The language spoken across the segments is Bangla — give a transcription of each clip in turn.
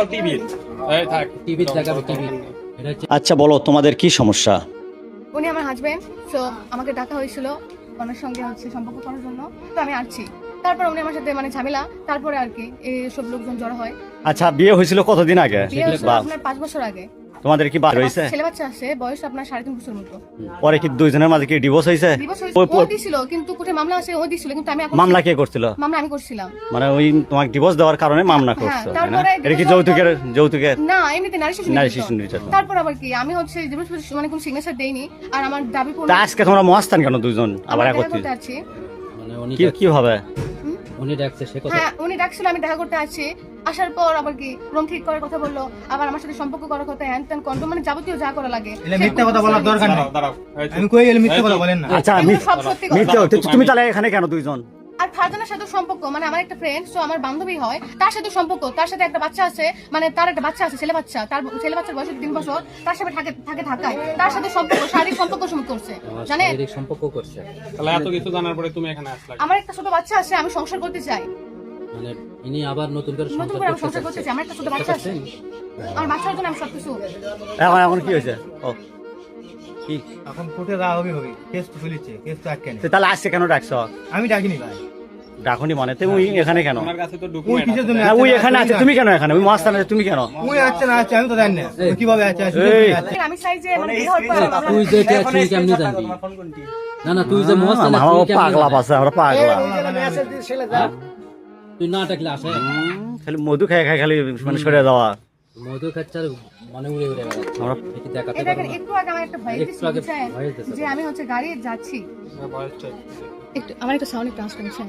দাও টিভি, এই থাক টিভি দেখাবে টিভি। এটা হচ্ছে আচ্ছা বলো তোমাদের কি সমস্যা? উনি আমার হাজবেন্ড, সো আমাকে ডাকা হয়েছিল ওনার সঙ্গে হচ্ছে সম্পর্ক করার জন্য, তো আমি আসছি। তারপর উনি আমার সাথে মানে ঝামেলা, তারপরে আর কি এই সব লোকজন জড়ো হয়। আচ্ছা বিয়ে হয়েছিল কতদিন আগে? বিয়ে হয়েছিল বা আপনার 5 বছর আগে। তোমাদের কি বাচ্চা হয়েছে? ছেলে বাচ্চা আছে, বয়স আপনার 3.5 বছর মতো। পরে কি দুইজনের মাঝে কি ডিভোর্স হয়েছে? দিবস ওই ও দিছিল, কিন্তু কোর্টে মামলা আছে, ও দিছিল, কিন্তু আমি এখন মামলা কে করছিল? মামলা আমি করছিলাম। মানে ওই তোমাকে ডিভোর্স দেওয়ার কারণে মামলা করছো, তাই না? তারপরে এটা কি divorce যৌতুকের? না, এমনিতে নারী শিশু নারী নির্যাতন। শিশু নির্যাতন। তারপর আবার কি আমি হচ্ছে ডিভোর্স মানে কোনো সিগনেচার দেইনি, আর আমার দাবি পূরণ তা আজকে তোমরা মহাস্থান কেন দুইজন আবার একত্রিত? করতে আছি। মানে উনি কি হবে? উনি ডাকছে সে কথা। হ্যাঁ, উনি ডাকছিল, আমি দেখা করতে আসছি। আসার পর আবার কি রুম ঠিক করার কথা বললো, আবার আমার সাথে সম্পর্ক করার কথা, হ্যান ত্যান কন্ডম, মানে যাবতীয় যা করা লাগে। এলে মিথ্যা কথা বলার দরকার নেই। দাঁড়াও, এই তো। আমি কই এলে মিথ্যা কথা বলেন না। আচ্ছা এগুলো সব সত্যি কথা। মিথ্যে তুমি তাহলে এখানে কেন দুইজন? আর ফারজানার সাথে সম্পর্ক, মানে আমার একটা ফ্রেন্ড, সো আমার বান্ধবী হয়, তার সাথে সম্পর্ক, তার সাথে একটা বাচ্চা আছে, মানে তার একটা বাচ্চা আছে, ছেলে বাচ্চা, তার ছেলে বাচ্চার বয়স 3 বছর, তার সাথে থাকে ঢাকায়, তার সাথে সম্পর্ক, শারীরিক সম্পর্ক করছে, জানেন? শারীরিক সম্পর্ক করছে। তাহলে এত কিছু জানার পরে তুমি এখানে আসলে? আমার একটা ছোট বাচ্চা আছে, আমি সংসার করতে চাই, মানে ইনি আবার নতুন করে নতুন করে আমি সংসার করতে চাই, আমার একটা ছোট বাচ্চা আছে, আমার বাচ্চার জন্য আমি সবকিছু। এখন কি হয়েছে? ও কি এখন কোর্টে যা হবে হবে, কেস তো চলেছে, কেস তো আটকে নেই। তাহলে আজকে কেন ডাকছো? আমি ডাকিনি ভাই। ডাকুনি মানে তুমি এখানে কেন? তোমার কাছে তো ওই ডকুমেন্ট কিসের জন্য না, ওই এখানে আছে, তুমি কেন এখানে? ওই মহাস্থানে আছে, তুমি কেন? ওই আছে না আছে আমি তো জানি না ওই কিভাবে আছে এই। আমি চাই যে মানে বিয়ে হওয়ার পর আমার মামলা- তুই যে তুই কেমনি জানবি? না না তুই যে মহাস্থানে আমার তুই কেমনি পাগলা জানবি? পাশে, আমরা পাগলা। তুই না ডাকলে আসে। খালি মধু খাই খালি মানে সরে যাওয়া। মধু খাচ্ছার মানে উড়ে উড়ে বেড়াচ্ছে। আমরা এটি দেখাতে এই পারবো দেখেন, না। একটু আগে আমার একটা ভয়েস একটু দিচ্ছে, আগে বুঝছেন? voice দিছে। যে আমি হচ্ছে গাড়ি যাচ্ছি, বয়সটা একটু আমার একটা সাউন্ড একটু আসতে বুঝছেন?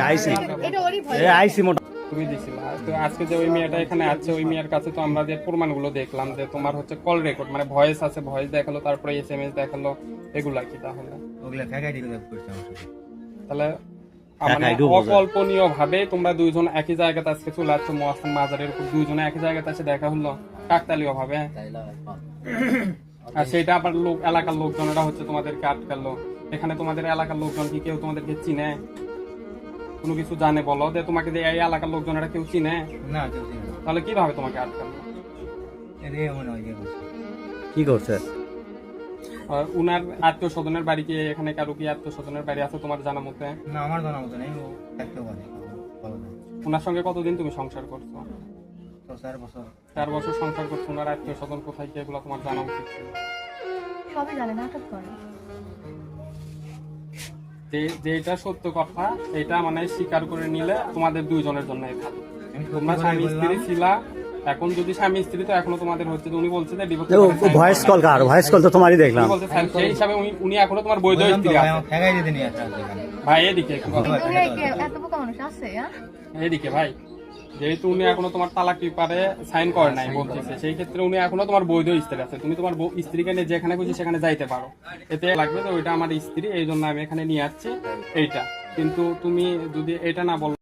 আইসি এটা ওরই ভয়েস। আইসি মোটা। তুমি দিছিলা। তো আজকে যে ওই মেয়েটা এখানে আছে, ওই মেয়ের কাছে তো আমরা যে প্রমাণগুলো দেখলাম, যে তোমার হচ্ছে কল রেকর্ড, মানে ভয়েস আছে, ভয়েস দেখালো, তারপরে এসএমএস দেখালো, এগুলা কি তাহলে? ওগুলা ফ্যাকাইটি করে করছে আমার সাথে। তাহলে মানে একাই ডুবো যায়। অকল্পনীয় ভাবে তোমরা দুইজন একই জায়গাতে আজকে চলে আসছো, মহাস্থান মাজারের উপর দুইজনে একই জায়গাতে এসে দেখা হলো কাকতালীয় ভাবে। আর সেটা আবার লোক, এলাকার লোকজনেরা হচ্ছে তোমাদেরকে আটকালো। এখানে তোমাদের এলাকার লোকজন কি কেউ তোমাদেরকে চিনে, কোনো কিছু জানে? বলো যে তোমাকে যে এই এলাকার লোকজনেরা কেউ চিনে, না কেউ চিনে না। তাহলে কিভাবে তোমাকে আটকালো? এদের মনে হয় যে করছে। কি করছে? আর উনার আত্মীয় স্বজনের বাড়ি কি এখানে কারো কি আত্মীয় স্বজনের বাড়ি আছে তোমার জানা মতে? না আমার জানা মতো নেই, ও থাকতেও পারে বলো না। উনার সঙ্গে কতদিন তুমি সংসার করছো? তো 4 বছর 4 বছর সংসার করছো। উনার আত্মীয় স্বজন কোথায় কি, এগুলো তোমার জানা উচিত ছিল। সবই জানে, নাটক করে। যেটা সত্য কথা, এটা মানে স্বীকার করে নিলে তোমাদের দুইজনের জন্য ভালো। আমি তোমরা স্বামী স্ত্রী ছিলা, এখন যদি স্বামী স্ত্রী, তো এখনো তোমাদের হচ্ছে যে উনি বলছে যে divorce ভয়েস কল কার? ভয়েস কল তো তোমারই দেখলাম। উনি বলছে সেই হিসাবে উনি এখনো তোমার বৈধ স্ত্রী আছে। ফ্যাকাই দিতে নিয়ে আসছে এখানে। ভাই এদিকে একটু কথা। দুনিয়ায় কি এত বোকা মানুষ আছে? হ্যাঁ, এদিকে ভাই, যেহেতু উনি এখনো তোমার তালাক পেপারে সাইন করে নাই বলতেছে, সেই ক্ষেত্রে উনি এখনো তোমার বৈধ স্ত্রী আছে। তুমি তোমার স্ত্রীকে নিয়ে যেখানে খুশি সেখানে যাইতে পারো। এতে লাগবে যে ওইটা আমার স্ত্রী, এই জন্য আমি এখানে নিয়ে আসছি এইটা। কিন্তু তুমি যদি এটা না বলো